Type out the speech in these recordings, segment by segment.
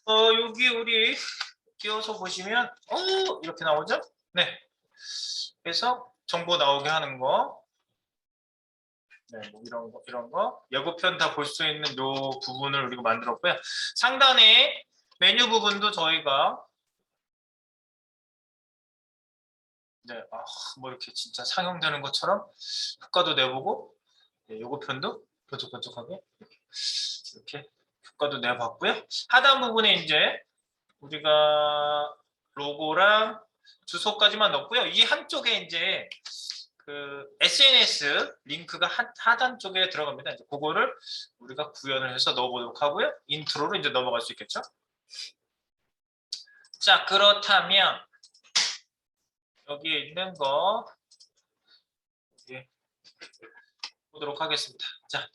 여기 우리 띄워서 보시면 이렇게 나오죠? 네. 그래서 정보 나오게 하는 거. 네, 뭐 이런 거. 예고편 다 볼 수 있는 요 부분을 우리가 만들었고요. 상단에 메뉴 부분도 저희가 네, 뭐 이렇게 진짜 상영되는 것처럼 효과도 내보고 네, 예고편도 번쩍번쩍하게 이렇게 효과도 내봤고요. 하단 부분에 이제 우리가 로고랑 주소까지만 넣었고요. 이 한쪽에 이제 그 SNS 링크가 하단 쪽에 들어갑니다. 이제 그거를 우리가 구현을 해서 넣어보도록 하고요. 인트로로 이제 넘어갈 수 있겠죠. 자, 그렇다면 여기에 있는 거 보도록 하겠습니다. 자,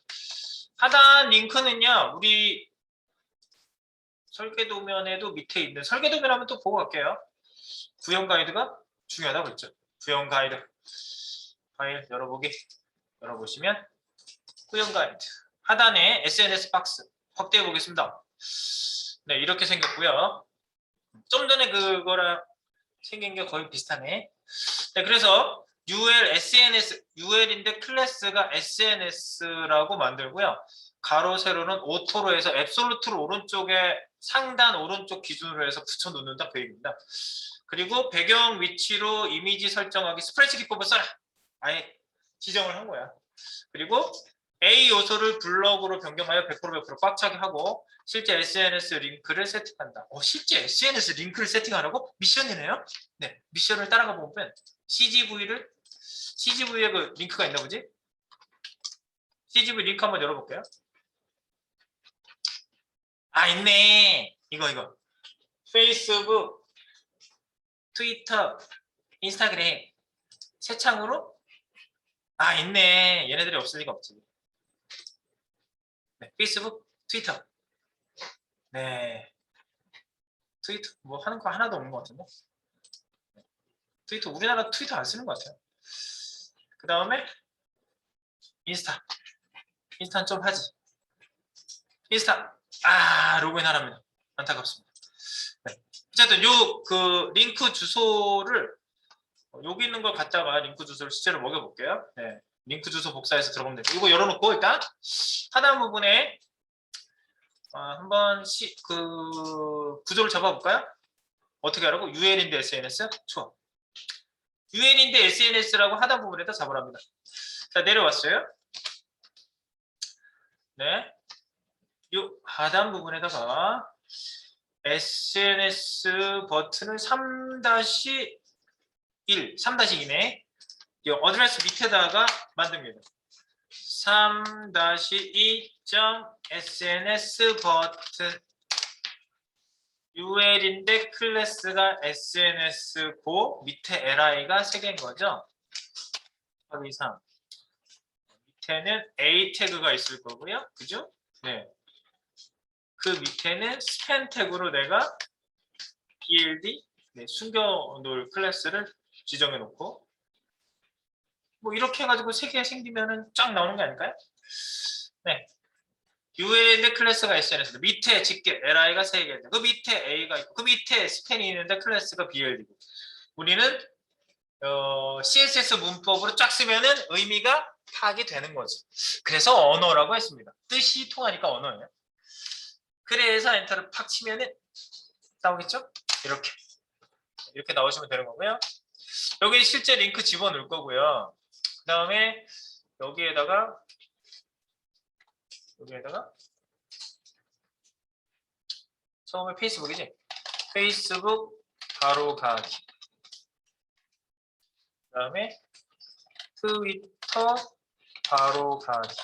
하단 링크는요. 우리 설계도면에도 밑에 있는 설계도면 한번 또 보고 갈게요. 구형 가이드가 중요하다고 했죠. 구형 가이드 파일 열어보시면 구형 가이드 하단에 SNS 박스 확대해 보겠습니다. 네, 이렇게 생겼고요. 좀 전에 그거랑 생긴 게 거의 비슷하네. 네, 그래서 UL SNS, UL인데 클래스가 SNS라고 만들고요. 가로 세로는 오토로 해서 앱솔루트로 오른쪽에 상단 오른쪽 기준으로 해서 붙여 놓는다 그 얘기입니다. 그리고 배경 위치로 이미지 설정하기 스프레드시트 기법을 써라. 아예 지정을 한 거야. 그리고 A 요소를 블럭으로 변경하여 100% 꽉 차게 하고 실제 SNS 링크를 세팅한다. 실제 SNS 링크를 세팅하라고? 미션이네요. 네, 미션을 따라가 보면 CGV에 그 링크가 있나 보지? CGV 링크 한번 열어볼게요. 있네. 이거. 페이스북, 트위터, 인스타그램 새 창으로? 있네. 얘네들이 없을 리가 없지. 네, 페이스북, 트위터. 네. 트위터 뭐 하는 거 하나도 없는 것 같은데. 트위터 우리나라 트위터 안 쓰는 것 같아요. 그 다음에 인스타는 좀 하지. 인스타 로그인 하랍니다. 안타깝습니다. 네. 어쨌든 요 그 링크 주소를 여기 있는 걸 갖다가 링크 주소를 실제로 먹여볼게요. 네. 링크 주소 복사해서 들어가면 돼요. 이거 열어놓고 일단 하단 부분에 한번 그 구조를 잡아볼까요? 어떻게 하라고? UL인데 SNS? 좋아. UL인데 SNS라고 하단 부분에다 잡으랍니다. 자, 내려왔어요. 네. 요 하단 부분에다가 SNS 버튼을 3-1, 3-2네. 이 어드레스 밑에다가 만듭니다. 3-2.sns 버튼 UL인데 클래스가 SNS고 밑에 LI가 3개인 거죠. 이상 밑에는 A 태그가 있을 거고요. 그죠? 네. 그 밑에는 스팬 태그로 내가 BLD 숨겨놓을 클래스를 지정해 놓고 뭐 이렇게 해가지고 3개 생기면은 쫙 나오는 게 아닐까요? 네. UL인데 클래스가 SNS 밑에 집게 LI가 3개인데 그 밑에 A가 있고 그 밑에 스팬이 있는데 클래스가 BLD고 우리는 CSS 문법으로 쫙 쓰면은 의미가 파악이 되는 거지. 그래서 언어라고 했습니다. 뜻이 통하니까 언어예요. 그래서 엔터를 팍 치면은 나오겠죠? 이렇게 나오시면 되는 거고요. 여기 실제 링크 집어넣을 거고요. 그 다음에 여기에다가 처음에 페이스북이지? 페이스북 바로 가기. 그 다음에 트위터 바로 가기.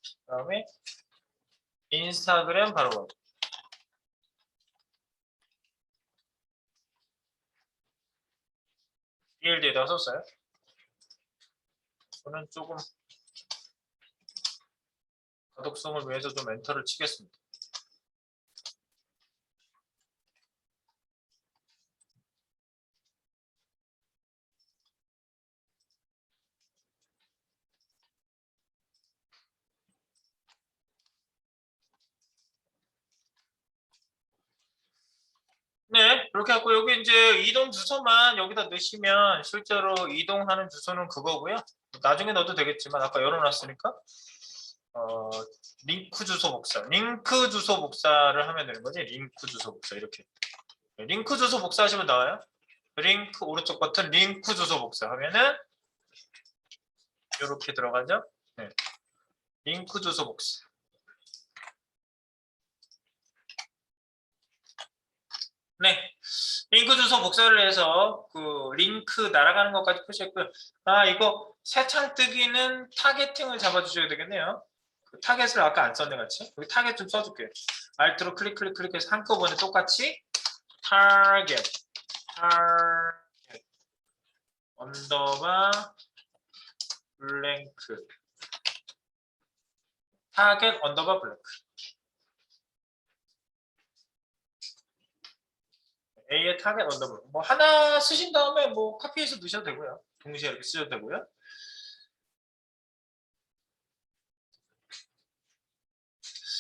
그 다음에 인스타그램 바로 가기. BLD에다가 썼어요. 저는 조금 가독성을 위해서 좀 엔터를 치겠습니다. 그렇게 하고 여기 이제 이동 주소만 여기다 넣으시면 실제로 이동하는 주소는 그거고요. 나중에 넣어도 되겠지만 아까 열어놨으니까 링크 주소 복사, 링크 주소 복사를 하면 되는 거지. 링크 주소 복사 이렇게. 링크 주소 복사하시면 나와요. 링크 오른쪽 버튼 링크 주소 복사 하면은 이렇게 들어가죠. 네. 링크 주소 복사. 네. 링크 주소 복사를 해서 그 링크 날아가는 것까지 표시했고요. 아, 이거 새 창 뜨기는 타겟팅을 잡아주셔야 되겠네요. 그 타겟을 아까 안 썼네 같이. 여기 타겟 좀 써줄게요. 알트로 클릭해서 한꺼번에 똑같이 타겟 언더바 블랭크 타겟 언더바 블랭크 A의 타겟 언더바 뭐 하나 쓰신 다음에 뭐 카피해서 넣으셔도 되고요. 동시에 이렇게 쓰셔도 되고요.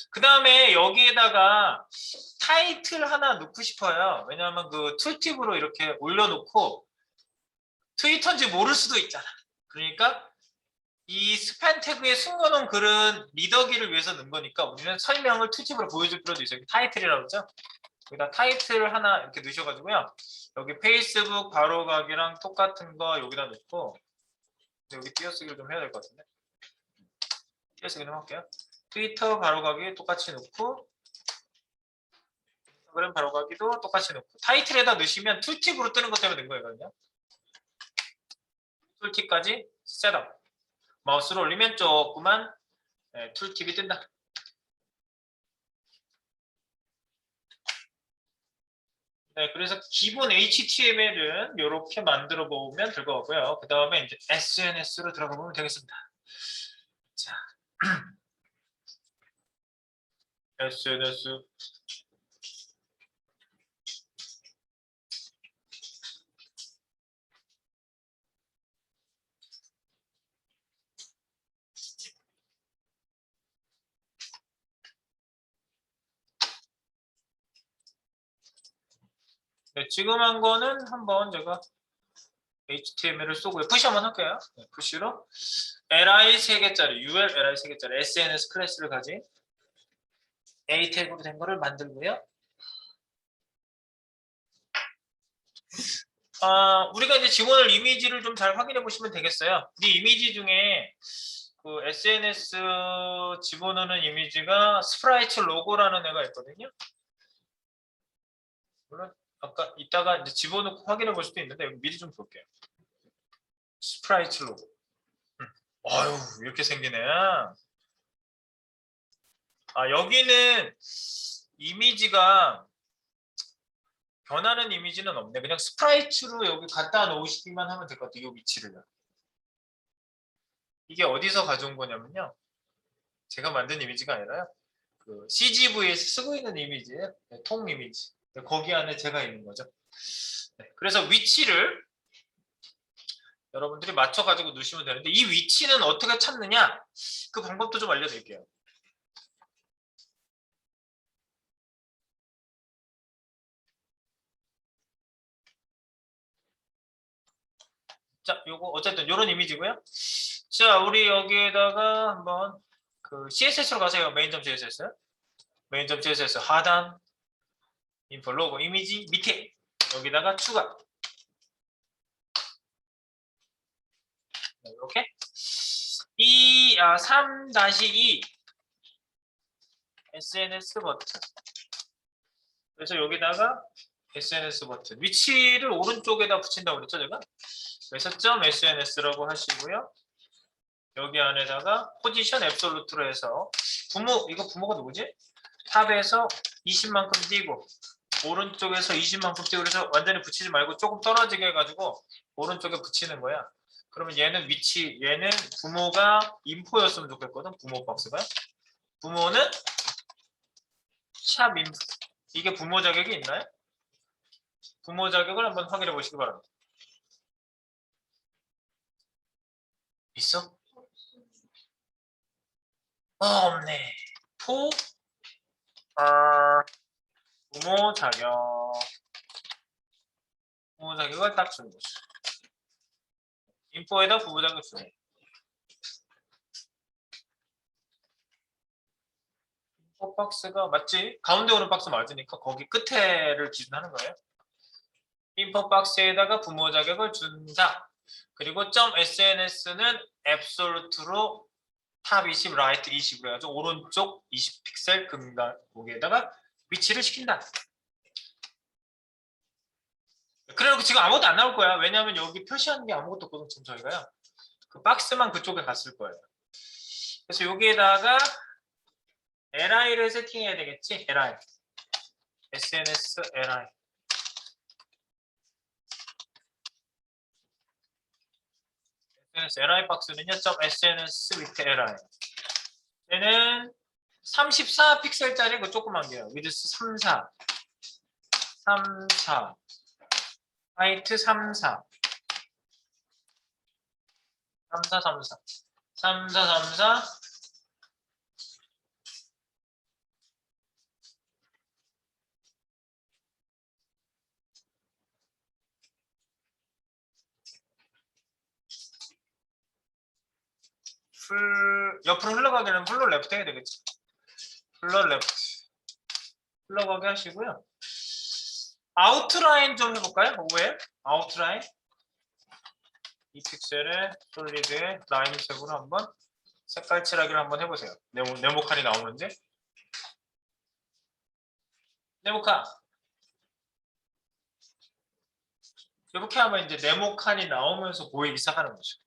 그 다음에 여기에다가 타이틀 하나 넣고 싶어요. 왜냐하면 그 툴팁으로 이렇게 올려놓고 트위터인지 모를 수도 있잖아. 그러니까 이 스팸 태그에 숨겨놓은 글은 리더기를 위해서 넣은 거니까 우리는 설명을 툴팁으로 보여줄 필요도 있어요. 타이틀이라고 그러죠. 여기다 타이틀 하나 이렇게 넣으셔가지고요. 여기 페이스북 바로가기랑 똑같은 거 여기다 넣고 여기 띄어쓰기를 좀 해야 될 것 같은데. 띄어쓰기 좀 할게요. 트위터 바로가기 똑같이 넣고 인스타그램 바로가기도 똑같이 넣고 타이틀에다 넣으시면 툴팁으로 뜨는 것 때문에 넣은 거거든요. 툴팁까지 셋업. 마우스로 올리면 조그만 툴팁이 뜬다. 네, 그래서 기본 HTML은 이렇게 만들어 보면 될 것 같고요. 그 다음에 이제 SNS로 들어가 보면 되겠습니다. 자, SNS. 네, 지금 한 거는 한번 제가 HTML을 쏘고요. 푸시 한번 할게요. 네, 푸시로 li 3개짜리, UL li 3개짜리 SNS 클래스를 가진 A 태그로 된 거를 만들고요. 우리가 이제 집어넣을 이미지를 좀 잘 확인해 보시면 되겠어요. 이 이미지 중에 그 SNS 집어넣는 이미지가 스프라이트 로고라는 애가 있거든요. 물론 아까 이따가 이제 집어넣고 확인해 볼 수도 있는데 미리 좀 볼게요. 스프라이트 로고. 아유 이렇게 생기네. 여기는 이미지가 변하는 이미지는 없네. 그냥 스프라이트로 여기 갖다 놓으시기만 하면 될 것 같아요. 이 위치를. 이게 어디서 가져온 거냐면요. 제가 만든 이미지가 아니라요. 그 CGV에서 쓰고 있는 이미지예요. 네, 통 이미지. 네, 거기 안에 제가 있는 거죠. 네, 그래서 위치를 여러분들이 맞춰가지고 넣으시면 되는데 이 위치는 어떻게 찾느냐? 그 방법도 좀 알려드릴게요. 자, 요거 어쨌든 요런 이미지고요. 자, 우리 여기에다가 한번 그 CSS로 가세요. 메인.css. 메인.css 하단 인포 로고 이미지 밑에 여기다가 추가. 이렇게 이 3-2 SNS 버튼. 그래서 여기다가 SNS 버튼 위치를 오른쪽에다 붙인다고 그랬죠 제가. 그래서 .sns라고 하시고요. 여기 안에다가 포지션 앱솔루트로 해서 이거 부모가 누구지? 탑에서 20만큼 띄고 오른쪽에서 20만큼 띄고 그래서 완전히 붙이지 말고 조금 떨어지게 해가지고 오른쪽에 붙이는 거야. 그러면 얘는 얘는 부모가 인포였으면 좋겠거든. 부모 박스가. 부모는 샵 인포. 이게 부모 자격이 있나요? 부모 자격을 한번 확인해 보시기 바랍니다. 있어? 없네. 부모 자격. 부모 자격을 딱 주는 거죠. 인포에다 부모 자격 주는 거죠. 인포 박스가 맞지? 가운데 오는 박스 맞으니까 거기 끝에를 기준하는 거예요. 인포 박스에다가 부모 자격을 준다. 그리고 .sns는 absolute로 탑 20, 라이트 20으로 해가지고 오른쪽 20 픽셀 거기에다가 위치를 시킨다. 그래놓고 지금 아무것도 안 나올 거야. 왜냐하면 여기 표시하는 게 아무것도 없거든. 지금 저희가요. 그 박스만 그쪽에 갔을 거예요. 그래서 여기에다가 li를 세팅해야 되겠지. li sns li sns li 박스는요. .sns with li 얘는 34 픽셀짜리 그 조그만 게요. 위드스 34 34 하이트 34 3434 3434 옆으로 흘러가기는 플로 레프트 해야 되겠지. 플로 레프트 흘러가게 하시고요. 아웃라인 좀 해볼까요? 왜? 아웃라인 이 픽셀에 솔리드에 라인 색으로 한번 색깔 칠하기를 한번 해보세요. 네모칸이 나오는지. 네모칸 이렇게 하면 이제 네모칸이 나오면서 보이기 시작하는 거죠.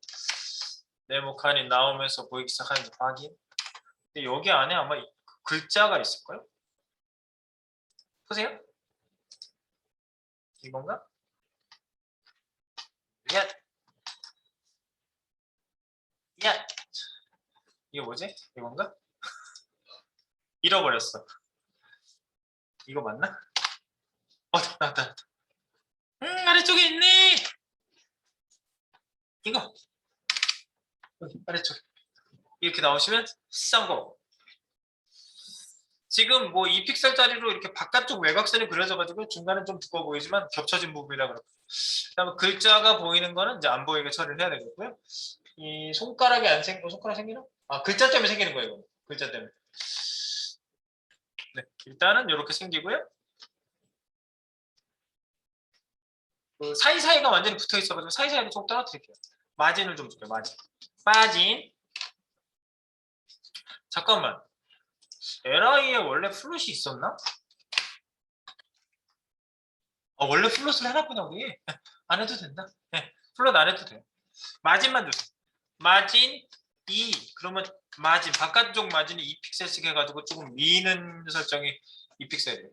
네모칸이 나오면서 보이기 시작하는 확인. 근데 여기 안에 아마 글자가 있을까요? 보세요. 이건가? Yet. Yet. 이게 뭐지? 이건가? 잃어버렸어. 이거 맞나? 나왔다. 아래쪽에 있네. 이거. 여기 아래쪽. 이렇게 나오시면 쌍거. 지금 뭐 2픽셀짜리로 이렇게 바깥쪽 외곽선이 그려져가지고 중간은 좀 두꺼워 보이지만 겹쳐진 부분이라 그렇고. 그다음에 글자가 보이는 거는 이제 안 보이게 처리를 해야 되겠고요. 이 손가락이 안 손가락 생기나? 글자 때문에 생기는 거예요. 이거. 글자 때문에. 네, 일단은 이렇게 생기고요. 그 사이사이가 완전히 붙어 있어가지고 사이사이를 좀 떨어뜨릴게요. 마진을 좀 줄게요. 마진. 잠깐만. LI에 원래 플롯이 있었나? 원래 플롯을 해놨구나 우리. 안 해도 된다. 네, 플롯 안 해도 돼요. 마진만 주세요. 마진 2. 그러면 마진 바깥쪽 마진이 2픽셀씩 해가지고 조금 미는 설정이 2픽셀이에요.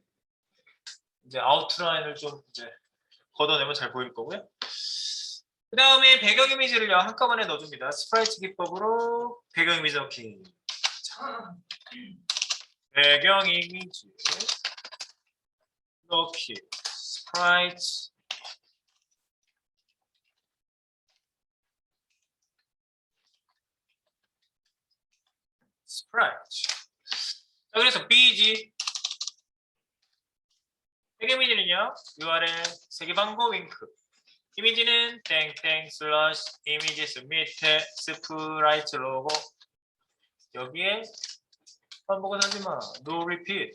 이제 아웃라인을 좀 이제 걷어내면 잘 보일 거고요. 그 다음에 배경 이미지를요 한꺼번에 넣어줍니다. 스프라이트 기법으로 배경 이미지 넣기. 배경 이미지 넣기. 스프라이트 자, 그래서 BG 배경 이미지는요 URL 세계방고 윙크 이미지는 땡땡 슬러시 이미지스 밑에 스프라이트 로고 여기에 반복은 하지마 no repeat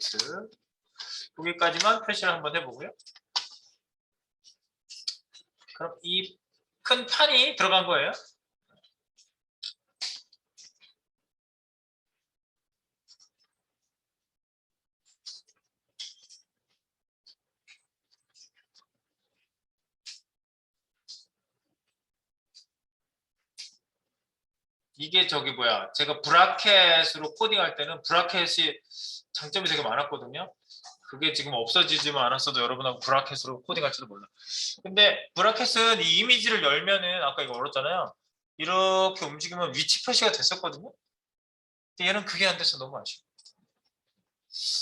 여기까지만 표시를 한번 해보고요. 그럼 이 큰 판이 들어간 거예요. 이게 저기 뭐야 제가 브라켓으로 코딩할 때는 브라켓이 장점이 되게 많았거든요. 그게 지금 없어지지만 않았어도 여러분하고 브라켓으로 코딩할지도 몰라. 근데 브라켓은 이 이미지를 열면은 아까 이거 열었잖아요. 이렇게 움직이면 위치 표시가 됐었거든요. 근데 얘는 그게 안 돼서 너무 아쉬워.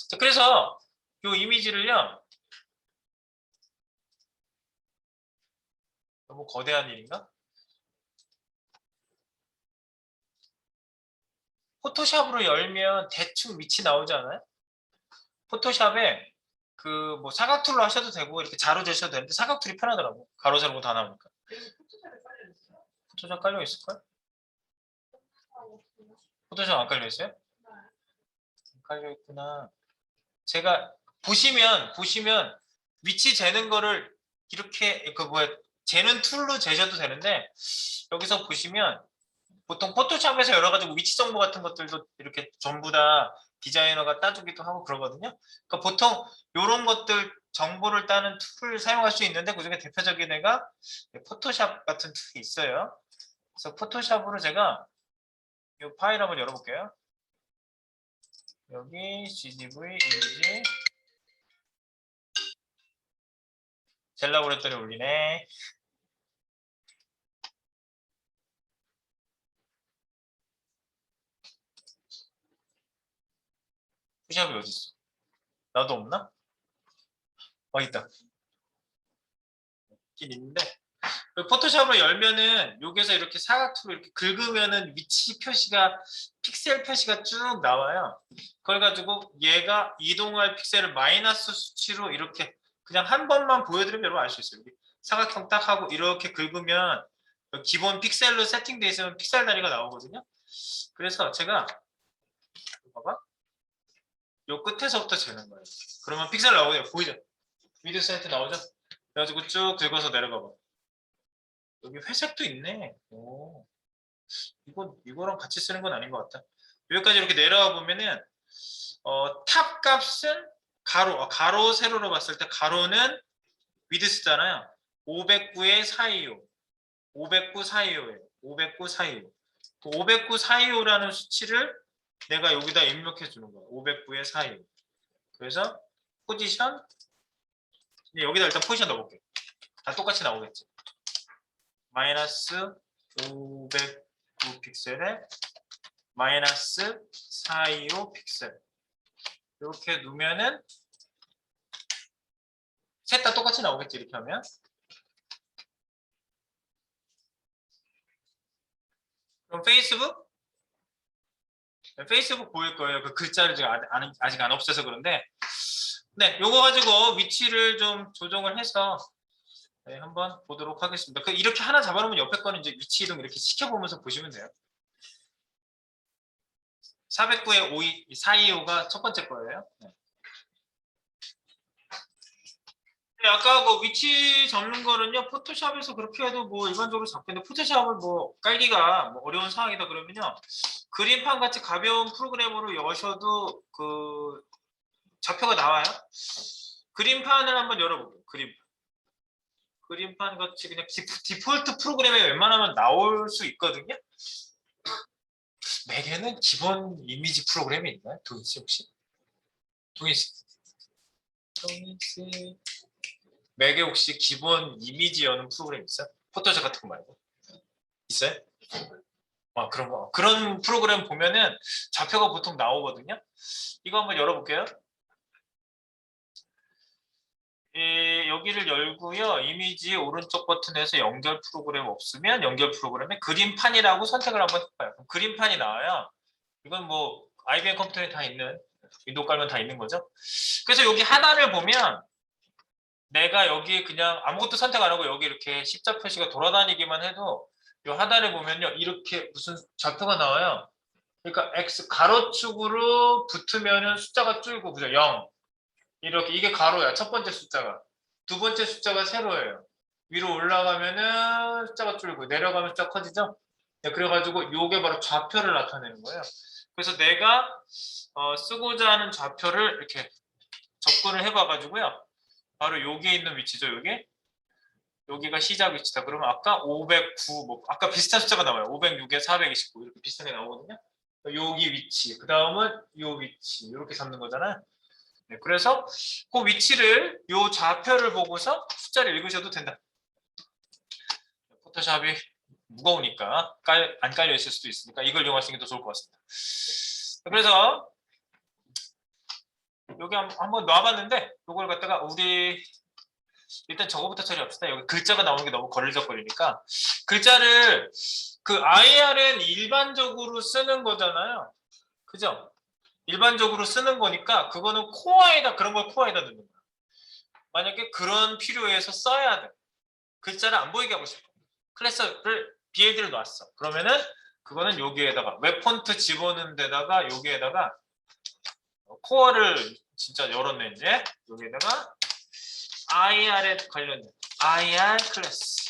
자, 그래서 이 이미지를요. 너무 거대한 일인가? 포토샵으로 열면 대충 위치 나오지 않아요? 포토샵에 그 뭐 사각툴로 하셔도 되고 이렇게 자로 재셔도 되는데 사각툴이 편하더라고. 가로 세로 다 나오니까. 포토샵 깔려 있을걸? 포토샵 안 깔려 있어요? 안 깔려 있구나. 제가 보시면 위치 재는 거를 이렇게 그 뭐야 재는 툴로 재셔도 되는데 여기서 보시면 보통 포토샵에서 여러 가지 위치 정보 같은 것들도 이렇게 전부 다 디자이너가 따주기도 하고 그러거든요. 그러니까 보통 이런 것들 정보를 따는 툴을 사용할 수 있는데 그중에 대표적인 애가 포토샵 같은 툴이 있어요. 그래서 포토샵으로 제가 이 파일 한번 열어볼게요. 여기 CGV 이미지 젤라고 그랬더니 울리네. 포샵이 어디 있어? 나도 없나? 있다. 있긴 있는데 그 포토샵을 열면은 여기서 이렇게 사각투로 이렇게 긁으면은 위치 표시가 픽셀 표시가 쭉 나와요. 그걸 가지고 얘가 이동할 픽셀을 마이너스 수치로 이렇게 그냥 한 번만 보여드리면 여러분 알 수 있어요. 여기 사각형 딱 하고 이렇게 긁으면 기본 픽셀로 세팅되어 있으면 픽셀 다리가 나오거든요. 그래서 제가 봐봐. 요 끝에서부터 재는 거예요. 그러면 픽셀 나오죠. 보이죠? 미드 사이트 나오죠? 그래가지고 쭉 긁어서 내려가 봐. 여기 회색도 있네. 오, 이거랑 같이 쓰는 건 아닌 것 같다. 여기까지 이렇게 내려와 보면은 탑 값은 가로 세로로 봤을 때 가로는 위드스잖아요. 509에 425, 509 425예요. 509 425. 그 509 425라는 수치를 내가 여기다 입력해 주는 거야. 509에 425. 그래서 포지션 여기다 일단 포지션 넣어볼게. 다 똑같이 나오겠지. 마이너스 509 픽셀에 마이너스 425 픽셀 이렇게 놓으면은 셋 다 똑같이 나오겠지. 이렇게 하면 그럼 페이스북 보일 거예요. 그 글자를 지금 아직 안 없애서 그런데 네, 요거 가지고 위치를 좀 조정을 해서 네, 한번 보도록 하겠습니다. 이렇게 하나 잡아놓으면 옆에 거는 이제 위치 이동 이렇게 시켜보면서 보시면 돼요. 409에 425가 첫 번째 거예요. 네. 아까 그 위치 잡는 거는요, 포토샵에서 그렇게 해도 뭐 일반적으로 잡겠는데, 포토샵을 뭐 깔기가 뭐 어려운 상황이다 그러면요, 그림판 같이 가벼운 프로그램으로 여셔도 그 좌표가 나와요. 그림판을 한번 열어볼게요. 그림판 같이 그냥 디폴트 프로그램에 웬만하면 나올 수 있거든요. 맥에는 기본 이미지 프로그램이 있나요? 도인씨 혹시? 도인씨. 맥에 혹시 기본 이미지 여는 프로그램 있어요? 포토샵 같은 거 말고. 있어요? 그런 프로그램 보면은 좌표가 보통 나오거든요. 이거 한번 열어볼게요. 여기를 열고요. 이미지 오른쪽 버튼에서 연결 프로그램 없으면 연결 프로그램에 그림판이라고 선택을 한번 해봐요. 그림판이 나와요. 이건 뭐 IBM 컴퓨터에 다 있는 윈도우 깔면 다 있는 거죠. 그래서 여기 하단을 보면 내가 여기 그냥 아무것도 선택 안 하고 여기 이렇게 십자 표시가 돌아다니기만 해도 이 하단에 보면요. 이렇게 무슨 좌표가 나와요. 그러니까 X 가로축으로 붙으면은 숫자가 줄고 그죠? 0. 이렇게 이게 가로야. 첫 번째 숫자가. 두 번째 숫자가 세로예요. 위로 올라가면은 숫자가 줄고 내려가면 숫자 커지죠? 네, 그래가지고 요게 바로 좌표를 나타내는 거예요. 그래서 내가 쓰고자 하는 좌표를 이렇게 접근을 해봐가지고요. 바로 여기에 있는 위치죠, 여기. 여기가 시작 위치다. 그러면 아까 509, 뭐 아까 비슷한 숫자가 나와요. 506에 429 이렇게 비슷하게 나오거든요. 여기 위치, 그 다음은 요 위치 이렇게 잡는 거잖아요. 네, 그래서 그 위치를 요 좌표를 보고서 숫자를 읽으셔도 된다. 포토샵이 무거우니까 안 깔려 있을 수도 있으니까 이걸 이용하시는 게 더 좋을 것 같습니다. 그래서 여기 한번 놔봤는데 이걸 갖다가 우리 일단 저거부터 처리합시다. 여기 글자가 나오는 게 너무 걸리적거리니까 글자를 그 IR은 일반적으로 쓰는 거잖아요. 그죠? 일반적으로 쓰는 거니까 그거는 코어에다 그런 걸 코어에다 넣는 거야. 만약에 그런 필요해서 써야 돼. 글자를 안 보이게 하고 싶어. 클래스를 BLD를 놨어. 그러면은 그거는 여기에다가 웹 폰트 집어넣는 데다가 여기에다가 코어를 진짜 열었네 이제. 여기에다가 IR에 관련된 IR 클래스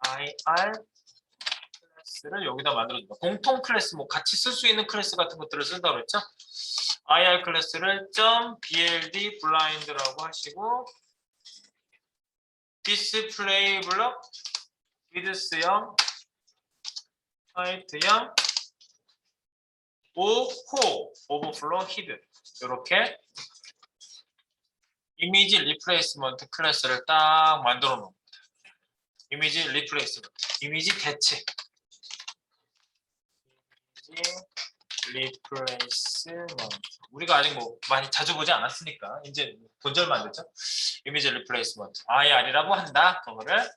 IR 클래스를 여기다 만들어준다. 공통 클래스 뭐 같이 쓸 수 있는 클래스 같은 것들을 쓴다고 그랬죠. IR 클래스를 .bld blind라고 하시고 display block width형 height형 오호 overflow hidden 이렇게 이미지 리플레이스먼트 클래스를 딱 만들어 놓은 이미지 리플레이스먼트 이미지 대체 리플레이스먼트 우리가 아직 뭐 많이 자주 보지 않았으니까 이제 본 지 얼마 안 됐죠. 이미지 리플레이스먼트 IR이라고 한다. 그거를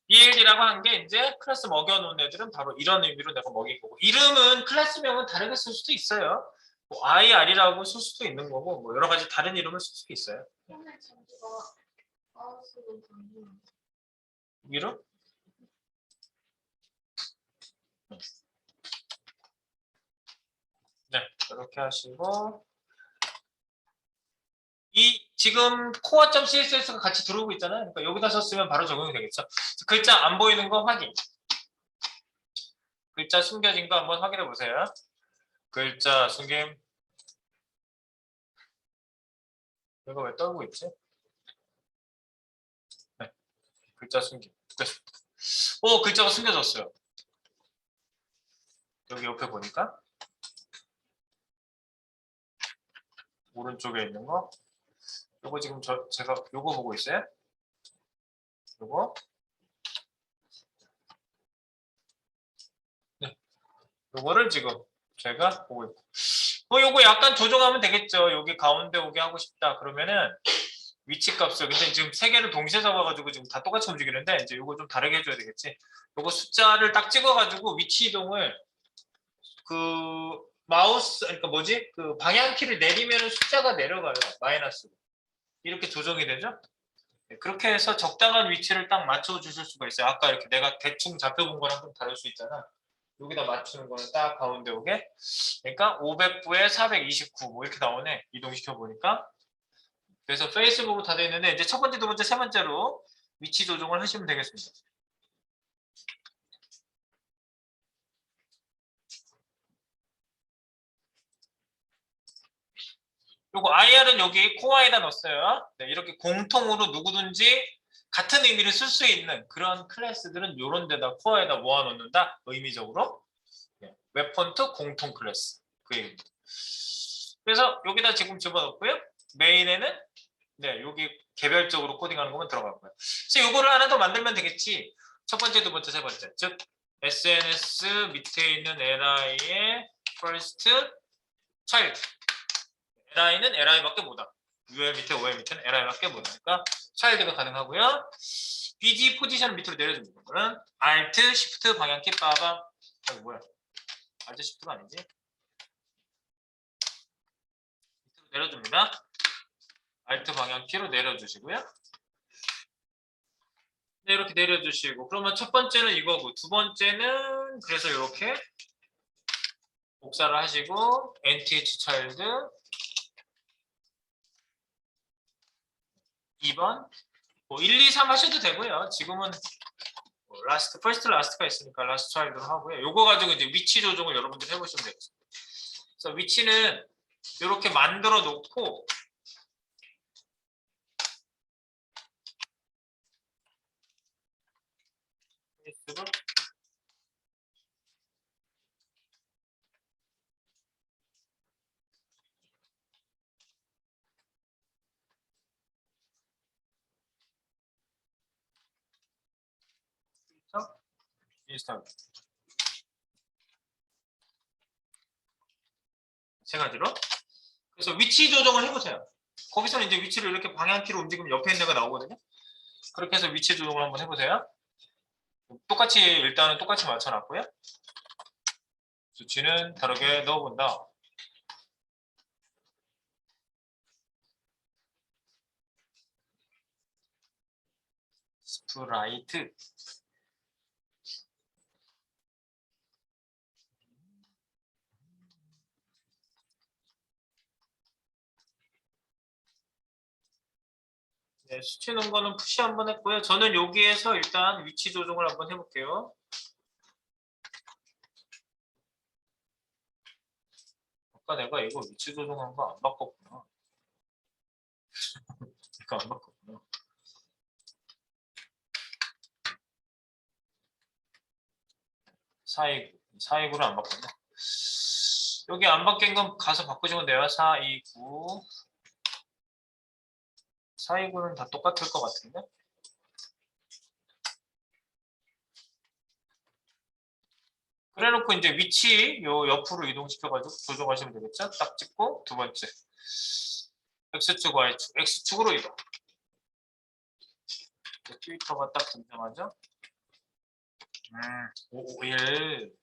BLD라고 한 게 이제 클래스 먹여놓은 애들은 바로 이런 의미로 내가 먹인 거고 이름은 클래스명은 다르게 쓸 수도 있어요. 뭐 IR이라고 쓸 수도 있는 거고 뭐 여러 가지 다른 이름을 쓸 수도 있어요. 이름? 네, 이렇게 하시고 이 지금 core.css가 같이 들어오고 있잖아요. 그러니까 여기다 썼으면 바로 적용이 되겠죠. 글자 안 보이는 거 확인. 글자 숨겨진 거 한번 확인해 보세요. 글자 숨김. 이거 왜 떨고 있지? 네, 글자 숨김. 오, 글자가 숨겨졌어요. 여기 옆에 보니까 오른쪽에 있는 거. 요거 지금 제가 요거 보고 있어요. 요거. 네. 요거를 지금 제가 보고 있고. 요거 약간 조정하면 되겠죠. 여기 가운데 오게 하고 싶다. 그러면은 위치 값을 근데 지금 세 개를 동시에 잡아가지고 지금 다 똑같이 움직이는데 이제 요거 좀 다르게 해줘야 되겠지. 요거 숫자를 딱 찍어가지고 위치 이동을 그 마우스 그러니까 뭐지 그 방향키를 내리면 숫자가 내려가요. 마이너스로 이렇게 조정이 되죠. 네, 그렇게 해서 적당한 위치를 딱 맞춰 주실 수가 있어요. 아까 이렇게 내가 대충 잡혀본 거랑 좀 다를 수 있잖아. 여기다 맞추는 거는 딱 가운데 오게. 그러니까 500부에 429 뭐 이렇게 나오네. 이동시켜 보니까. 그래서 페이스북으로 다 되어 있는데 이제 첫 번째, 두 번째, 세 번째로 위치 조정을 하시면 되겠습니다. 요거 IR은 여기 코어에다 넣었어요. 네, 이렇게 공통으로 누구든지 같은 의미를 쓸 수 있는 그런 클래스들은 이런 데다 코어에다 모아놓는다. 의미적으로. 네, 웹폰트 공통 클래스. 그 얘기입니다. 그래서 여기다 지금 집어넣고요. 메인에는 네, 여기 개별적으로 코딩하는 거면 들어가고요. 그래서 이거를 하나 더 만들면 되겠지. 첫 번째, 두 번째, 세 번째. 즉 SNS 밑에 있는 li의 first child. li는 li밖에 못하. ul 밑에 OL 밑에는 li밖에 못하니까 child가 가능하고요. bg 포지션을 밑으로 내려줍니다. 그러면 alt shift 방향키 빠밤. 이거 뭐야? alt shift가 아니지? 밑으로 내려줍니다. alt 방향키로 내려주시고요. 네, 이렇게 내려주시고 그러면 첫 번째는 이거고 두 번째는 그래서 이렇게 복사를 하시고 nth child 2번 뭐 1, 2, 3 하셔도 되고요. 지금은 뭐 라스트, 퍼스트 라스트가 있으니까 라스트 차일드로 하고요. 요거 가지고 이제 위치 조정을 여러분들이 해보시면 되겠습니다. 그래서 위치는 이렇게 만들어 놓고 페이스북 트위터, 인스타그램 세 가지로 그래서 위치 조정을 해보세요. 거기서는 이제 위치를 이렇게 방향키로 움직이면 옆에 있는 데가 나오거든요. 그렇게 해서 위치 조정을 한번 해보세요. 똑같이 일단은 똑같이 맞춰놨고요. 수치는 다르게 넣어본다. to right. 네, 수치 넣은 거는 푸시 한번 했고요. 저는 여기에서 일단 위치 조정을 한번 해볼게요. 아까 내가 이거 위치 조정한 거 안 바꿨구나. 이거 안 바꿨구나. 사이구를 안 바꿨네. 여기 안 바뀐 건 가서 바꾸시면 돼요. 429. 429는 다 똑같을 것 같은데. 그래놓고 이제 위치 요 옆으로 이동시켜가지고 조정하시면 되겠죠? 딱 찍고 두 번째 X축, Y축, X축으로 이동. 트위터가 딱 등장하죠? 551.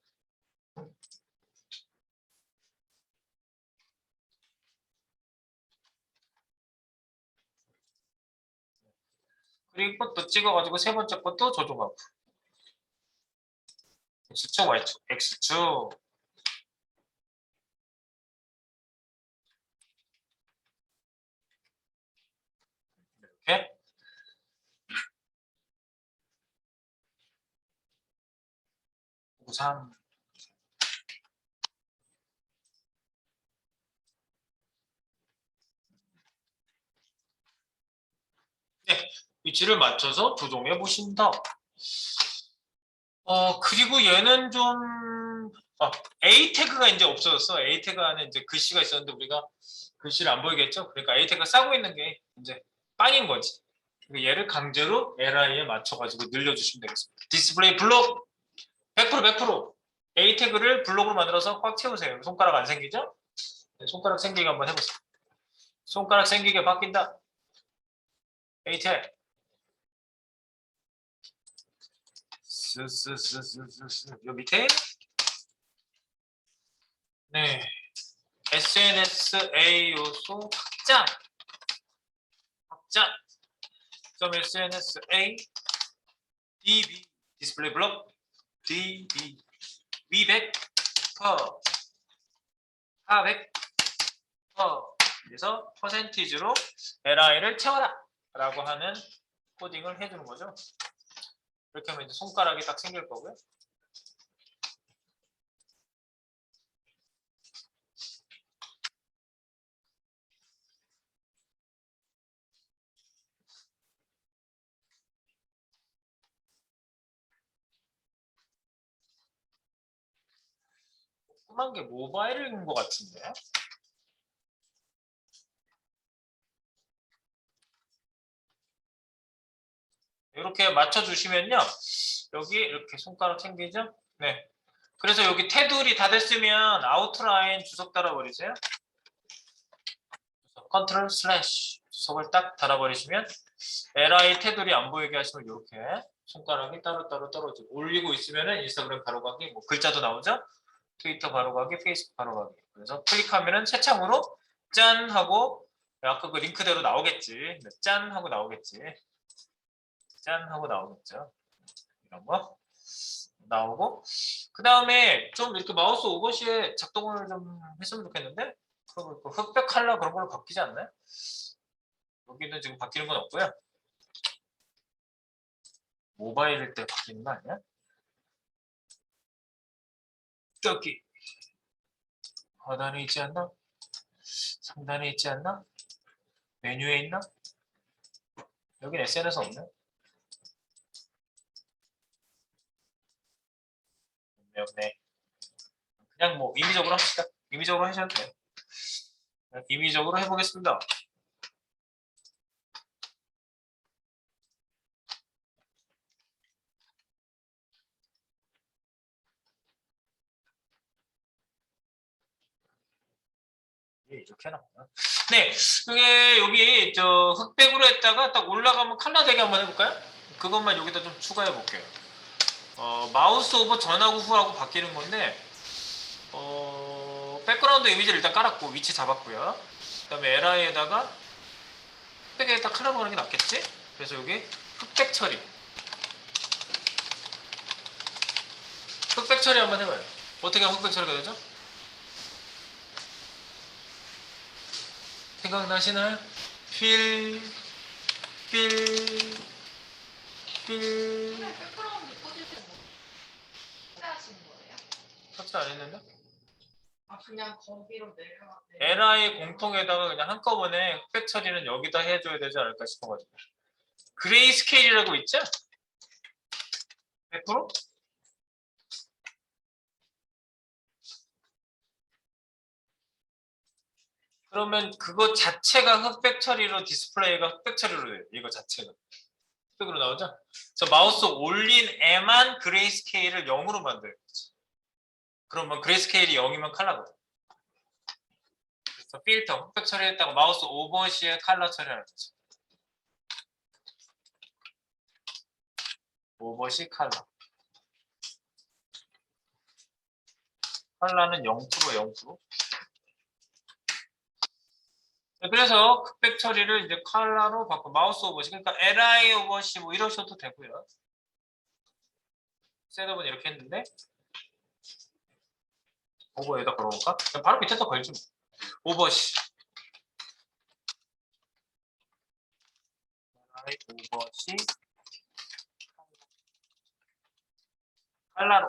그리고 또 찍어가지고 세 번째 것도 조정하고. X축, Y축, X축. 이렇게. 우산. 네, 위치를 맞춰서 조정해 보신다. 그리고 얘는 좀 A 태그가 이제 없어졌어. A 태그 안에 이제 글씨가 있었는데 우리가 글씨를 안 보이겠죠? 그러니까 A 태그가 싸고 있는 게 이제 빵인 거지. 그러니까 얘를 강제로 LI에 맞춰가지고 늘려주시면 되겠습니다. 디스플레이 블록 100% A 태그를 블록으로 만들어서 꽉 채우세요. 손가락 안 생기죠? 네, 손가락 생기게 한번 해보세요. 손가락 생기게 바뀐다. A 태그. 요 밑에 네 SNS A 요소 확장 .sns A db 디스플레이 블록 db v100 per 400 per 그래서 퍼센티지로 li를 채워라 라고 하는 코딩을 해주는 거죠. 이렇게 하면 이제 손가락이 딱 생길 거고요. 조그만 게 모바일인 것 같은데. 이렇게 맞춰주시면요. 여기 이렇게 손가락 생기죠? 네. 그래서 여기 테두리 다 됐으면 아웃라인 주석 달아버리세요. 컨트롤 슬래시 주석을 딱 달아버리시면 li 테두리 안 보이게 하시면 이렇게 손가락이 따로따로 떨어지고 올리고 있으면 인스타그램 바로가기 뭐 글자도 나오죠? 트위터 바로가기, 페이스북 바로가기. 그래서 클릭하면은 새 창으로 짠 하고 아까 그 링크대로 나오겠지. 네, 짠 하고 나오겠지. 짠 하고 나오겠죠. 이런 거 나오고 그 다음에 좀 이렇게 마우스 오버시에 작동을 좀 했으면 좋겠는데 그리고 흑백 컬러 그런 걸로 바뀌지 않나요? 여기는 지금 바뀌는 건 없고요. 모바일일 때 바뀌는 거 아니야? 저기 하단에 있지 않나? 상단에 있지 않나? 메뉴에 있나? 여긴 SNS 없네. 없네. 그냥 뭐 임의적으로 합시다. 임의적으로 하셔도 돼요. 임의적으로 해보겠습니다. 이렇게 해놨구나. 네, 그게 여기 저 흑백으로 했다가 딱 올라가면 칼라 되게 한번 해볼까요? 그것만 여기다 좀 추가해 볼게요. 마우스 오버 전하고 후하고 바뀌는 건데 백그라운드 이미지를 일단 깔았고 위치 잡았고요. 그 다음에 LI에다가 흑백에다 컬러 보는 게 낫겠지? 그래서 여기 흑백 처리 흑백 처리 한번 해봐요. 어떻게 하면 흑백 처리가 되죠? 생각나시나요? 필, 필, 필. 백그라운드 꽂을 때뭐 하시는 거예요? 삭제 안 했는데? 아 그냥 거기로 내려. LI 공통에다가 그냥 한꺼번에 흑백 처리는 여기다 해줘야 되지 않을까 싶어가지고. 그레이 스케일이라고 있죠? 100%? 그러면 그거 자체가 흑백 처리로 디스플레이가 흑백 처리로 돼요. 이거 자체가. 흑백으로 나오죠? 그래서 마우스 올린 애만 그레이 스케일을 0으로 만들어요. 그러면 그레이 스케일이 0이면 컬러거든. 그래서 필터, 흑백 처리했다고 마우스 오버시에 컬러 처리하는 거죠. 오버시 컬러. 컬러는 0%, 0%. 그래서 흑백 처리를 이제 컬러로 바꿔 마우스 오버시, 그러니까 LI 오버시 뭐 이러셔도 되고요. 셋업은 이렇게 했는데 오버에다 걸어볼까? 바로 밑에서 걸지 뭐. 오버시. LI 오버시 컬러로.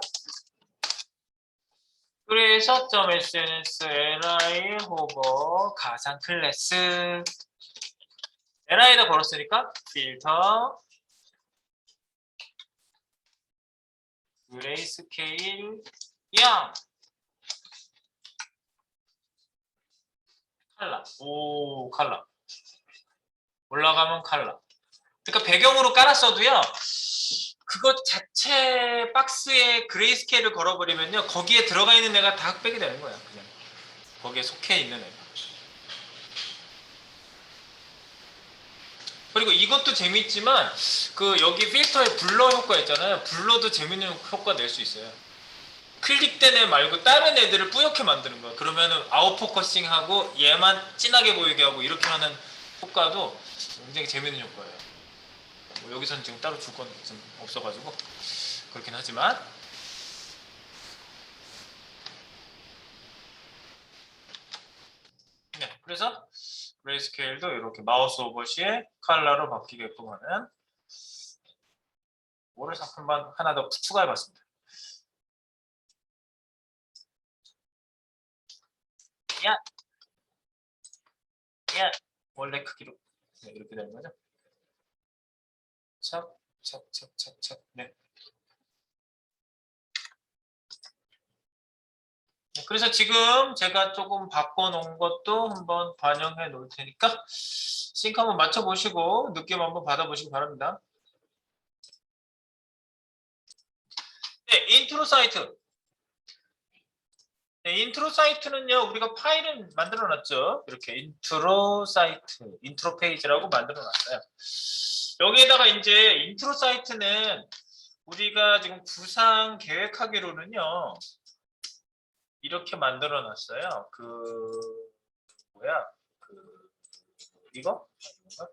그래서 .sns li 호버 가상 클래스 li에다 걸었으니까 필터 그레이스케일 0 칼라. 오 칼라. 올라가면 칼라. 그러니까 배경으로 깔았어도요. 그것 자체 박스에 그레이스케일을 걸어버리면요. 거기에 들어가 있는 애가 다 흑백이 되는 거야. 그냥 거기에 속해 있는 애가. 그리고 이것도 재밌지만 그 여기 필터에 블러 효과 있잖아요. 블러도 재밌는 효과 낼 수 있어요. 클릭된 애 말고 다른 애들을 뿌옇게 만드는 거야. 그러면은 아웃포커싱하고 얘만 진하게 보이게 하고 이렇게 하는 효과도 굉장히 재밌는 효과예요. 뭐 여기서는 지금 따로 줄 건 없어가지고 그렇긴 하지만 네, 그래서 그레이스케일도 이렇게 마우스 오버시에 컬러로 바뀌게끔 하는 뭐를 한번 하나 더 추가해봤습니다. 야, 야, 원래 크기로 네, 이렇게 되는 거죠. 착, 착, 착, 착, 착. 네. 그래서 지금 제가 조금 바꿔놓은 것도 한번 반영해 놓을 테니까 싱크 한번 맞춰보시고 느낌 한번 받아보시기 바랍니다. 네, 인트로 사이트. 네, 인트로 사이트는요, 우리가 파일을 만들어 놨죠. 이렇게 인트로 사이트, 인트로 페이지라고 만들어 놨어요. 여기에다가 이제 인트로 사이트는 우리가 지금 구상 계획하기로는요, 이렇게 만들어 놨어요. 뭐야, 이거? 이건가?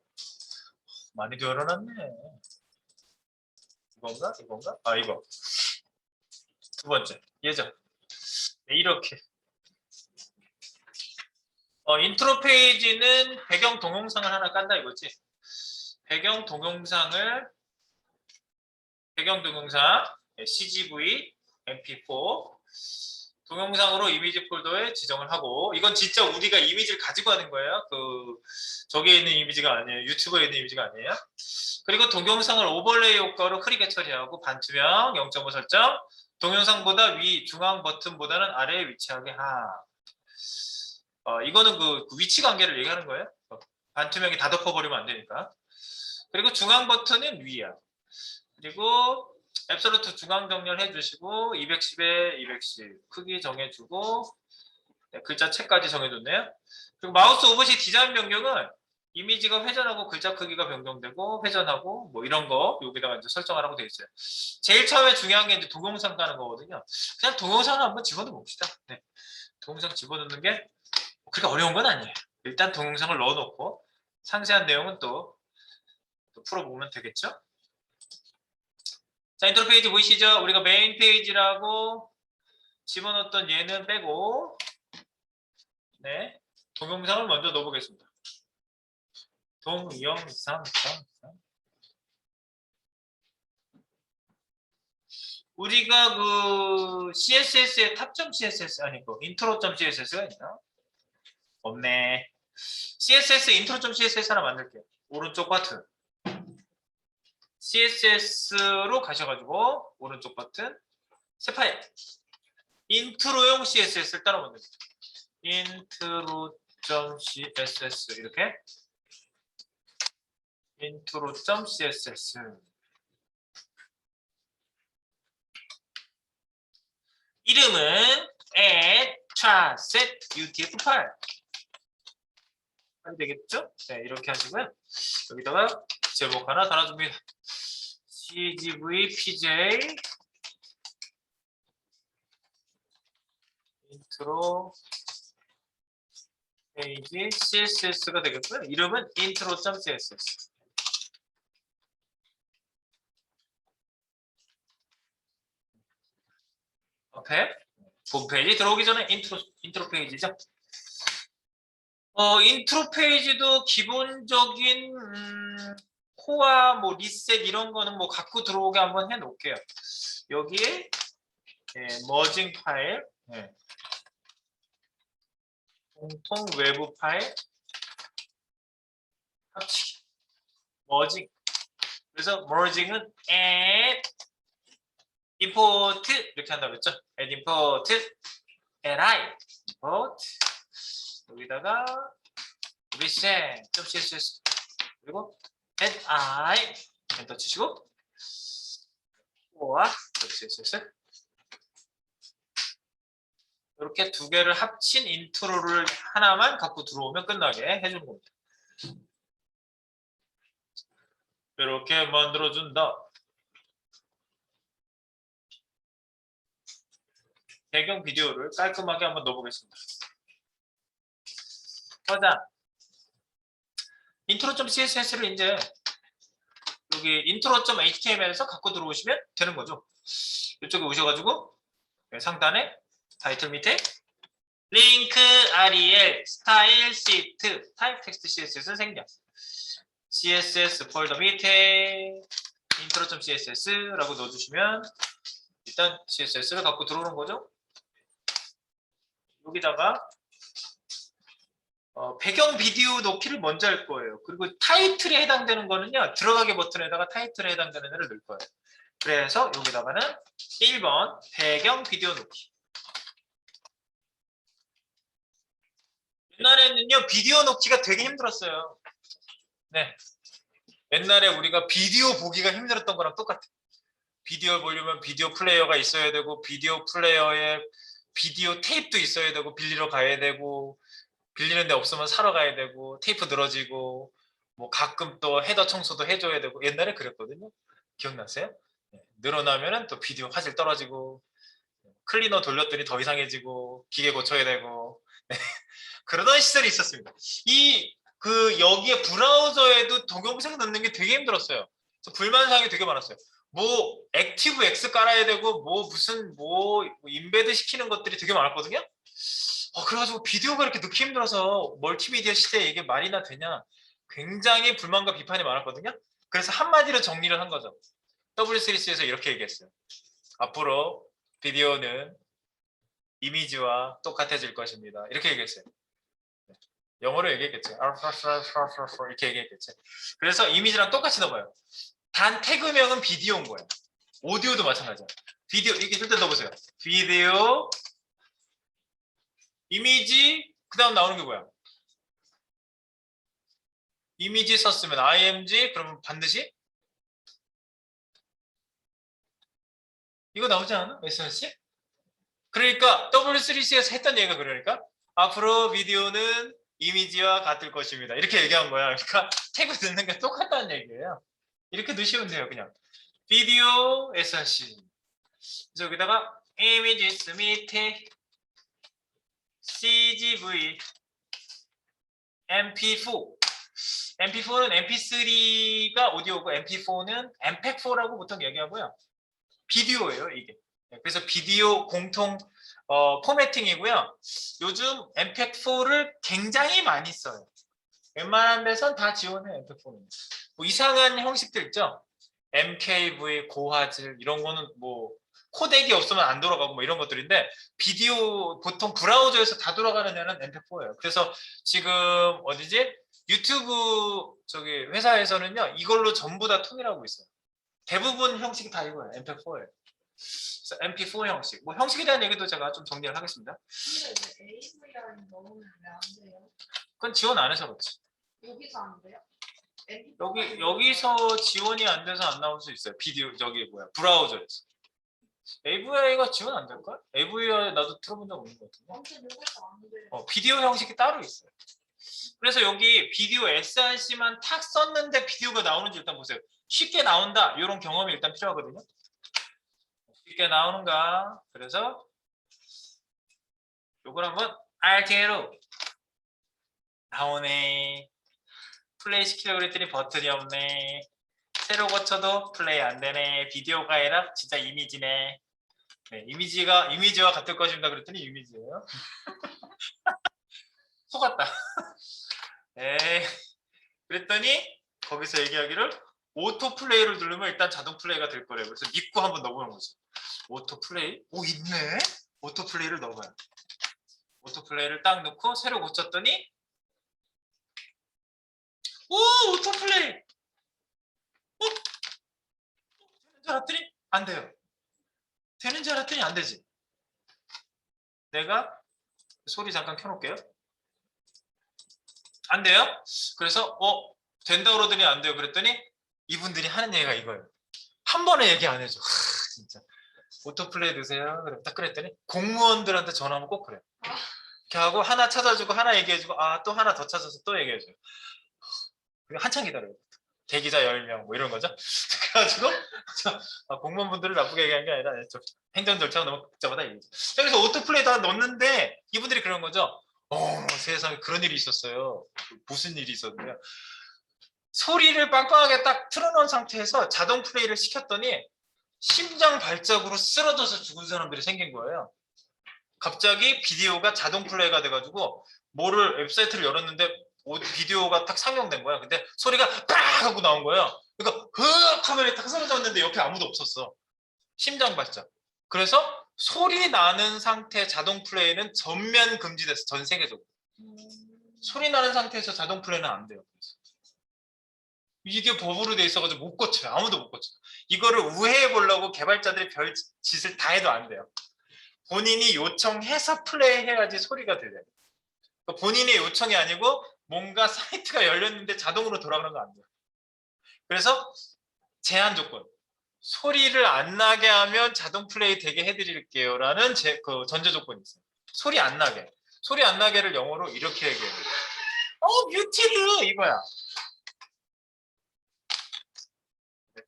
많이 열어놨네. 이건가? 이건가? 아, 이거. 두 번째, 예죠. 네, 이렇게. 인트로 페이지는 배경 동영상을 하나 깐다 이거지. 배경 동영상 CGV, MP4 동영상으로 이미지 폴더에 지정을 하고 이건 진짜 우리가 이미지를 가지고 하는 거예요. 저기에 있는 이미지가 아니에요. 유튜브에 있는 이미지가 아니에요. 그리고 동영상을 오버레이 효과로 흐리게 처리하고 반투명 0.5 설정 동영상보다 위 중앙 버튼보다는 아래에 위치하게 이거는 그 위치 관계를 얘기하는 거예요. 반투명이 다 덮어버리면 안 되니까. 그리고 중앙 버튼은 위야. 그리고 앱솔루트 중앙 정렬 해주시고 210에 210 크기 정해주고 네, 글자 책까지 정해줬네요. 그리고 마우스 오버시 디자인 변경은 이미지가 회전하고 글자 크기가 변경되고 회전하고 뭐 이런 거 여기다가 이제 설정하라고 되어 있어요. 제일 처음에 중요한 게 이제 동영상 가는 거거든요. 그냥 동영상을 한번 집어넣어 봅시다. 네. 동영상 집어넣는 게 그렇게 어려운 건 아니에요. 일단 동영상을 넣어놓고 상세한 내용은 또 풀어보면 되겠죠? 자, 인트로 페이지 보이시죠? 우리가 메인 페이지라고 집어넣었던 얘는 빼고, 네, 동영상을 먼저 넣어보겠습니다. 동영상. 우리가 그 CSS에 탑.css 아니고 intro.css가 있나? 없네. CSS intro.css 하나 만들게요. 오른쪽 버튼. CSS로 가셔가지고 오른쪽 버튼 새 파일. 인트로용 CSS를 따로 만듭니다. intro.css 이렇게 intro.css 이름은 add charset utf8 하면 되겠죠? 네, 이렇게 하시고요. 여기다가 제목 하나 달아줍니다. CGV PJ 인트로 페이지 CSS가 되겠고요. 이름은 intro.css. 앞에 홈페이지 들어오기 전에 인트로 페이지죠. 인트로 페이지도 기본적인 코어 뭐 리셋 이런 거는 뭐 갖고 들어오게 한번 해 놓을게요. 여기에 머징 파일, 공통 외부 파일 합치기, 머징. 그래서 머징은 add import 이렇게 한다고 했죠. add import li import 여기다가 reset.css 그리고 add I 엔터 치시고 core.css 이렇게 두 개를 합친 인트로를 하나만 갖고 들어오면 끝나게 해주는 겁니다. 이렇게 만들어준다. 배경 비디오를 깔끔하게 한번 넣어보겠습니다. 자, intro.css를 이제 여기 intro.html에서 갖고 들어오시면 되는 거죠. 이쪽에 오셔가지고 상단에 타이틀 밑에 링크 rel 스타일 시트 타입 텍스트 css는 생략 css 폴더 밑에 intro.css라고 넣어주시면 일단 css를 갖고 들어오는 거죠. 여기다가 배경 비디오 넣기를 먼저 할 거예요. 그리고 타이틀에 해당되는 거는요. 들어가기 버튼에다가 타이틀에 해당되는 애를 넣을 거예요. 그래서 여기다가는 1번 배경 비디오 넣기. 옛날에는요. 비디오 넣기가 되게 힘들었어요. 네. 옛날에 우리가 비디오 보기가 힘들었던 거랑 똑같아요. 비디오 보려면 비디오 플레이어가 있어야 되고 비디오 플레이어에 비디오 테이프도 있어야 되고 빌리러 가야 되고 빌리는 데 없으면 사러 가야 되고 테이프 늘어지고 뭐 가끔 또 헤더 청소도 해줘야 되고 옛날에 그랬거든요. 기억나세요? 네. 늘어나면은 또 비디오 화질 떨어지고 클리너 돌렸더니 더 이상해지고 기계 고쳐야 되고 네. 그러던 시절이 있었습니다. 여기에 브라우저에도 동영상 넣는 게 되게 힘들었어요. 불만사항이 되게 많았어요. 뭐 액티브 X 깔아야 되고 뭐 무슨 뭐 인베드 시키는 것들이 되게 많았거든요. 그래가지고 비디오가 이렇게 넣기 힘들어서 멀티미디어 시대에 이게 말이나 되냐 굉장히 불만과 비판이 많았거든요. 그래서 한마디로 정리를 한 거죠. W3C에서 이렇게 얘기했어요. 앞으로 비디오는 이미지와 똑같아질 것입니다. 이렇게 얘기했어요. 영어로 얘기했겠죠. 이렇게 얘기했겠죠. 그래서 이미지랑 똑같이 넣어요. 단 태그명은 비디오인 거예요. 오디오도 마찬가지야. 비디오 이게 일단 넣어보세요. 비디오 이미지 그 다음 나오는 게 뭐야? 이미지 썼으면 img 그러면 반드시 이거 나오지 않아? SRC? 그러니까 W3C에서 했던 얘기가 그러니까 앞으로 비디오는 이미지와 같을 것입니다. 이렇게 얘기한 거야. 그러니까 태그 넣는 게 똑같다는 얘기예요. 이렇게 넣으시면 돼요. 그냥 비디오 SRC 그래서 여기다가 이미지 밑에 CGV MP4 MP4는 MP3가 오디오고 MP4는 MPEG-4라고 보통 얘기하고요. 비디오예요, 이게. 그래서 비디오 공통 포매팅이고요. 요즘 MPEG-4를 굉장히 많이 써요. 웬만한 데선 다 지원해요, MPEG-4는. 뭐 이상한 형식들 있죠? MKV, 고화질 이런 거는 뭐 코덱이 없으면 안 돌아가고 뭐 이런 것들인데 비디오 보통 브라우저에서 다 돌아가는 애는 MP4예요. 그래서 지금 어디지? 유튜브 저기 회사에서는요 이걸로 전부 다 통일하고 있어요. 대부분 형식이 다 이거예요. MP4예요. 그래서 MP4 형식. 뭐 형식에 대한 얘기도 제가 좀 정리를 하겠습니다. 근데 왜 AVR이 넣으면 왜 안 돼요? 그건 지원 안 해서 그렇지. 여기서 안 돼요? 여기서 지원이 안 돼서 안 나올 수 있어요. 비디오 저기 뭐야 브라우저에서. AVI가 지원 안 될걸? AVI 나도 들어본 적 없는 것 같은데. 언제 누구서 안 돼요? 비디오 형식이 따로 있어요. 그래서 여기 비디오 SRC만 탁 썼는데 비디오가 나오는지 일단 보세요. 쉽게 나온다. 이런 경험이 일단 필요하거든요. 쉽게 나오는가? 그래서 요걸 한번 RT로 나오네. 플레이 시키려고 그랬더니 버튼이 없네. 새로 고쳐도 플레이 안 되네. 비디오가 아니라 진짜 이미지네. 네, 이미지와 같을 것입니다. 그랬더니 이미지예요. 속았다. 에이, 그랬더니 거기서 얘기하기를 오토 플레이를 누르면 일단 자동 플레이가 될 거래요. 그래서 믿고 한번 넣어보는 거죠. 오토 플레이? 오 있네. 오토 플레이를 넣어봐요. 오토 플레이를 딱 넣고 새로 고쳤더니 오 오토 플레이. 되는 줄 알았더니 안 돼요. 되는 줄 알았더니 안 되지. 내가 소리 잠깐 켜놓을게요. 안 돼요? 그래서 된다 그러더니 안 돼요. 그랬더니 이분들이 하는 얘기가 이거예요. 한 번에 얘기 안 해줘. 진짜 오토플레이 넣으세요. 그럼 딱 그랬더니 공무원들한테 전화하면 꼭 그래. 이렇게 하고 하나 찾아주고 하나 얘기해주고 또 하나 더 찾아서 또 얘기해줘요. 그리고 한참 기다려요. 대기자 10명 뭐 이런 거죠. 그래가지고 공무원분들을 나쁘게 얘기한 게 아니라 좀 행정 절차가 너무 복잡하다 이거죠. 그래서 오토플레이 다 넣었는데 이분들이 그런 거죠. 세상에 그런 일이 있었어요. 무슨 일이 있었는데요. 소리를 빵빵하게 딱 틀어놓은 상태에서 자동 플레이를 시켰더니 심장 발작으로 쓰러져서 죽은 사람들이 생긴 거예요. 갑자기 비디오가 자동 플레이가 돼가지고 뭐를 웹사이트를 열었는데 비디오가 딱 상영된 거야. 근데 소리가 빡 하고 나온 거예요. 그러니까 흑 화면에 딱 쓰러졌는데 옆에 아무도 없었어. 심장 발작. 그래서 소리 나는 상태 자동 플레이는 전면 금지됐어. 전 세계적으로. 소리 나는 상태에서 자동 플레이는 안 돼요. 이게 법으로 돼 있어가지고 못 고쳐요. 아무도 못 고쳐요. 이거를 우회해 보려고 개발자들이 별 짓을 다 해도 안 돼요. 본인이 요청해서 플레이해야지 소리가 들려요. 그러니까 본인의 요청이 아니고 뭔가 사이트가 열렸는데 자동으로 돌아가는 거 안 돼요. 그래서 제한 조건. 소리를 안 나게 하면 자동 플레이 되게 해드릴게요. 라는 그 전제 조건이 있어요. 소리 안 나게. 소리 안 나게를 영어로 이렇게 얘기해요. 뮤티드! 이거야.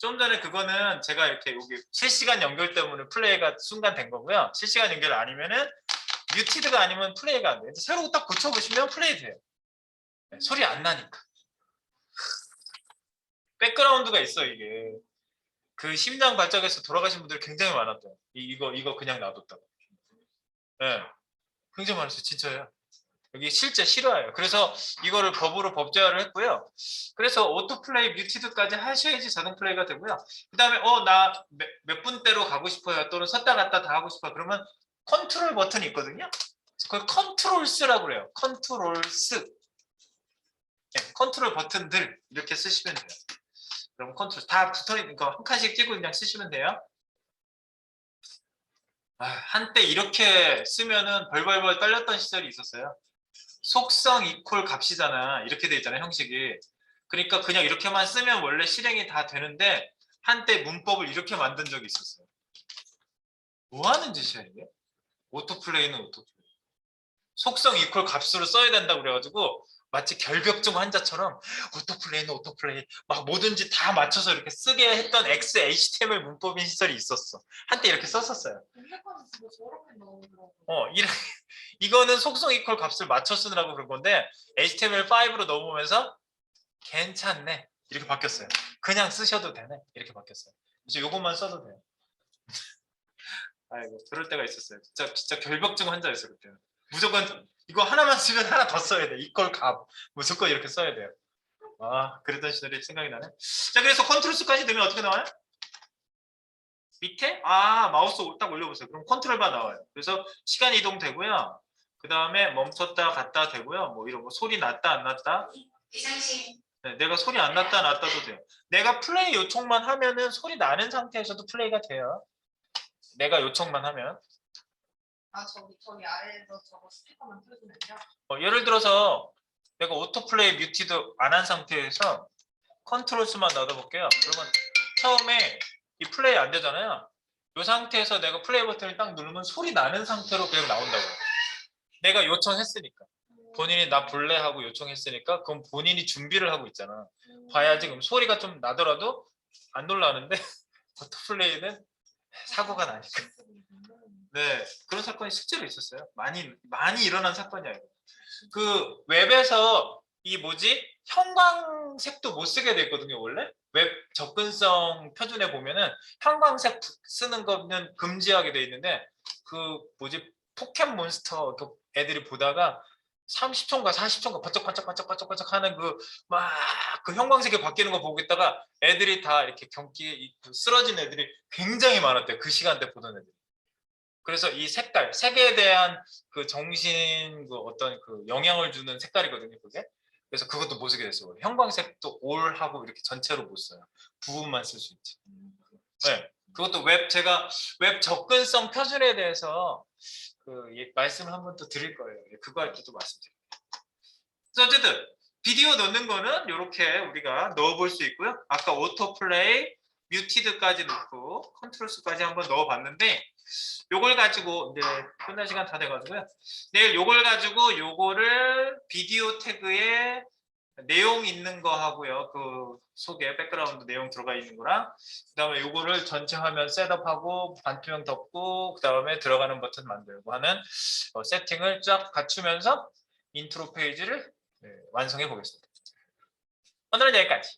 좀 전에 그거는 제가 이렇게 여기 실시간 연결 때문에 플레이가 순간 된 거고요. 실시간 연결 아니면은 뮤티드가 아니면 플레이가 안 돼요. 새로 딱 고쳐보시면 플레이 돼요. 네, 소리 안 나니까. 백그라운드가 있어 이게. 그 심장 발작에서 돌아가신 분들이 굉장히 많았대요. 이거 그냥 놔뒀다고. 네, 굉장히 많았어요. 진짜예요. 여기 실제 실화예요. 그래서 이거를 법으로 법제화를 했고요. 그래서 오토플레이 뮤티드까지 하셔야지 자동 플레이가 되고요. 그 다음에 나 몇 분대로 가고 싶어요. 또는 섰다 갔다 다 하고 싶어요. 그러면 컨트롤 버튼이 있거든요. 그걸 컨트롤스라고 그래요. 컨트롤스. 네, 컨트롤 버튼들 이렇게 쓰시면 돼요. 그럼 컨트롤 다 붙어있는 거 한 칸씩 찍고 그냥 쓰시면 돼요. 한때 이렇게 쓰면은 벌벌벌 떨렸던 시절이 있었어요. 속성 이퀄 값이잖아. 이렇게 돼 있잖아요, 형식이. 그러니까 그냥 이렇게만 쓰면 원래 실행이 다 되는데 한때 문법을 이렇게 만든 적이 있었어요. 뭐 하는 짓이야, 이게? 오토플레이는 오토플레이. 속성 이퀄 값으로 써야 된다고 그래가지고 마치 결벽증 환자처럼 오토플레이는 오토플레이 막 뭐든지 다 맞춰서 이렇게 쓰게 했던 XHTML 문법인 시절이 있었어. 한때 이렇게 썼었어요. 근데까지 진짜 저렇게 나오더라고요. 이거는 속성 이퀄 값을 맞춰 쓰느라고 그런 건데 HTML5로 넘어오면서 괜찮네 이렇게 바뀌었어요. 그냥 쓰셔도 되네 이렇게 바뀌었어요. 그래서 이것만 써도 돼요. 아이고 그럴 때가 있었어요. 진짜 결벽증 환자였어요 그때. 무조건 이거 하나만 쓰면 하나 더 써야 돼. 이걸 값 무조건 이렇게 써야 돼요. 아 그랬던 시절이 생각이 나네. 자 그래서 컨트롤스까지 되면 어떻게 나와요? 밑에 마우스 딱 올려보세요. 그럼 컨트롤 바 나와요. 그래서 시간 이동 되고요. 그 다음에 멈췄다 갔다 되고요. 뭐 이런 거 소리 났다 안 났다. 네, 내가 소리 안 났다 났다도 돼요. 내가 플레이 요청만 하면은 소리 나는 상태에서도 플레이가 돼요. 내가 요청만 하면. 저기 아래에서 저거 스피커만 틀어주면요. 예를 들어서 내가 오토플레이 뮤티드 안 한 상태에서 컨트롤스만 놔둬볼게요. 그러면 처음에 이 플레이 안 되잖아요. 이 상태에서 내가 플레이 버튼을 딱 누르면 소리 나는 상태로 그냥 나온다고요. 내가 요청했으니까. 본인이 나 볼래 하고 요청했으니까 그럼 본인이 준비를 하고 있잖아. 봐야지 그럼 소리가 좀 나더라도 안 놀라는데 오토플레이는 사고가 나니까. 네, 그런 사건이 실제로 있었어요. 많이 일어난 사건이야. 이거. 그 웹에서 이 뭐지? 형광색도 못 쓰게 돼 있거든요, 원래. 웹 접근성 표준에 보면은 형광색 쓰는 거는 금지하게 돼 있는데 그 뭐지? 포켓몬스터 그 애들이 보다가 30초인가 40초인가 반짝반짝반짝반짝 하는 그 막 그 형광색이 바뀌는 거 보고 있다가 애들이 다 이렇게 경기에 쓰러진 애들이 굉장히 많았대요. 그 시간대 보던 애들. 그래서 이 색깔, 색에 대한 그 정신 그 어떤 그 영향을 주는 색깔이거든요, 그게. 그래서 그것도 못 쓰게 됐어요. 형광색도 올하고 이렇게 전체로 못 써요. 부분만 쓸 수 있지. 네. 그것도 제가 웹 접근성 표준에 대해서 말씀을 한번 또 드릴 거예요. 그거 할 때 또 말씀드릴게요. 그래서 어쨌든 비디오 넣는 거는 이렇게 우리가 넣어볼 수 있고요. 아까 오토플레이, 뮤티드까지 넣고 컨트롤스까지 한번 넣어봤는데 요걸 가지고 이제 끝날 시간 다 돼가지고요. 내일 요걸 가지고 요거를 비디오 태그에 내용 있는 거 하고요. 그 속에 백그라운드 내용 들어가 있는 거랑 그다음에 요거를 전체 화면 셋업하고 반투명 덮고 그다음에 들어가는 버튼 만들고 하는 세팅을 쫙 갖추면서 인트로 페이지를 완성해 보겠습니다. 오늘은 여기까지.